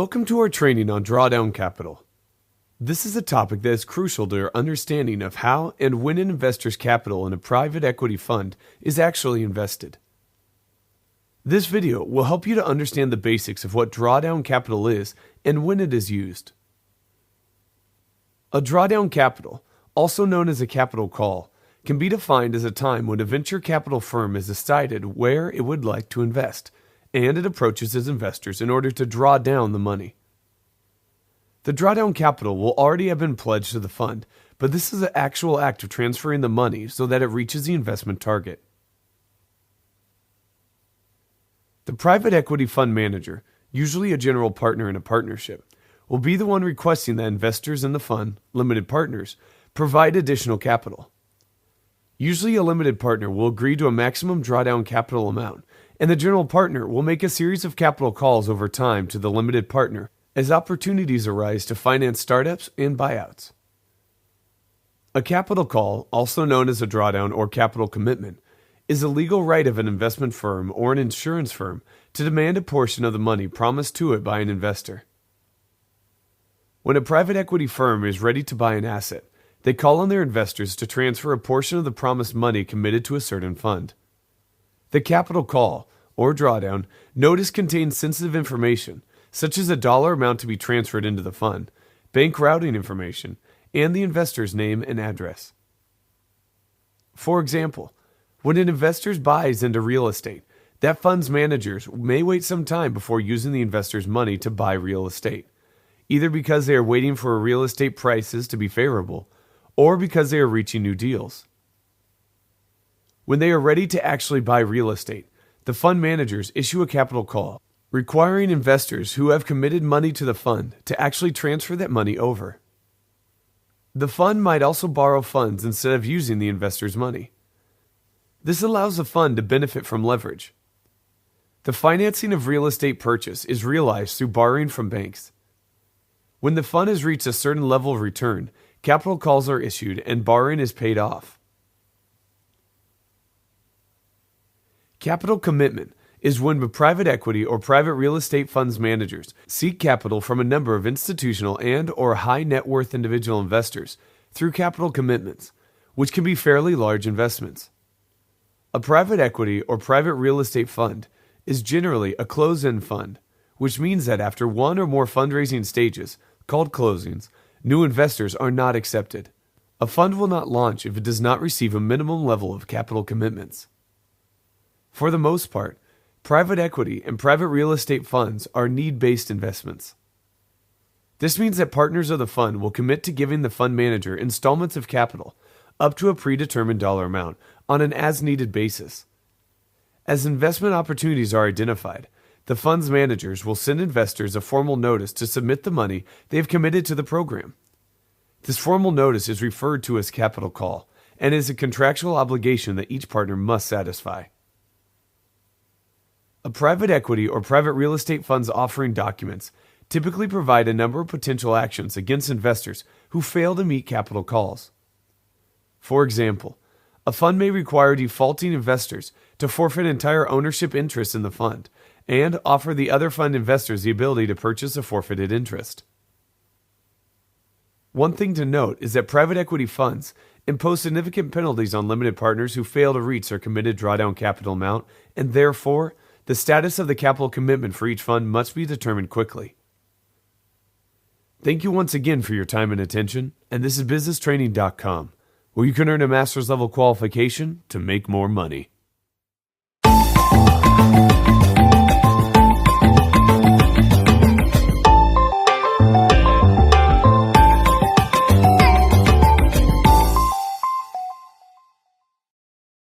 Welcome to our training on drawdown capital. This is a topic that is crucial to your understanding of how and when an investor's capital in a private equity fund is actually invested. This video will help you to understand the basics of what drawdown capital is and when it is used. A drawdown capital, also known as a capital call, can be defined as a time when a venture capital firm has decided where it would like to invest, and it approaches its investors in order to draw down the money. The drawdown capital will already have been pledged to the fund, but this is an actual act of transferring the money so that it reaches the investment target. The private equity fund manager, usually a general partner in a partnership, will be the one requesting that investors in the fund, limited partners, provide additional capital. Usually a limited partner will agree to a maximum drawdown capital amount, and the general partner will make a series of capital calls over time to the limited partner as opportunities arise to finance startups and buyouts. A capital call, also known as a drawdown or capital commitment, is a legal right of an investment firm or an insurance firm to demand a portion of the money promised to it by an investor. When a private equity firm is ready to buy an asset, they call on their investors to transfer a portion of the promised money committed to a certain fund. The capital call, or drawdown, notice contains sensitive information, such as a dollar amount to be transferred into the fund, bank routing information, and the investor's name and address. For example, when an investor buys into real estate, that fund's managers may wait some time before using the investor's money to buy real estate, either because they are waiting for real estate prices to be favorable, or because they are reaching new deals. When they are ready to actually buy real estate, the fund managers issue a capital call, requiring investors who have committed money to the fund to actually transfer that money over. The fund might also borrow funds instead of using the investor's money. This allows the fund to benefit from leverage. The financing of real estate purchase is realized through borrowing from banks. When the fund has reached a certain level of return, capital calls are issued and borrowing is paid off. Capital commitment is when the private equity or private real estate funds managers seek capital from a number of institutional and or high net worth individual investors through capital commitments, which can be fairly large investments. A private equity or private real estate fund is generally a closed-end fund, which means that after one or more fundraising stages, called closings, new investors are not accepted. A fund will not launch if it does not receive a minimum level of capital commitments. For the most part, private equity and private real estate funds are need-based investments. This means that partners of the fund will commit to giving the fund manager installments of capital up to a predetermined dollar amount on an as-needed basis. As investment opportunities are identified, the fund's managers will send investors a formal notice to submit the money they have committed to the program. This formal notice is referred to as capital call and is a contractual obligation that each partner must satisfy. A private equity or private real estate fund's offering documents typically provide a number of potential actions against investors who fail to meet capital calls. For example, a fund may require defaulting investors to forfeit entire ownership interest in the fund and offer the other fund investors the ability to purchase a forfeited interest. One thing to note is that private equity funds impose significant penalties on limited partners who fail to reach their committed drawdown capital amount, and therefore, the status of the capital commitment for each fund must be determined quickly. Thank you once again for your time and attention, and this is BusinessTraining.com, where you can earn a master's level qualification to make more money.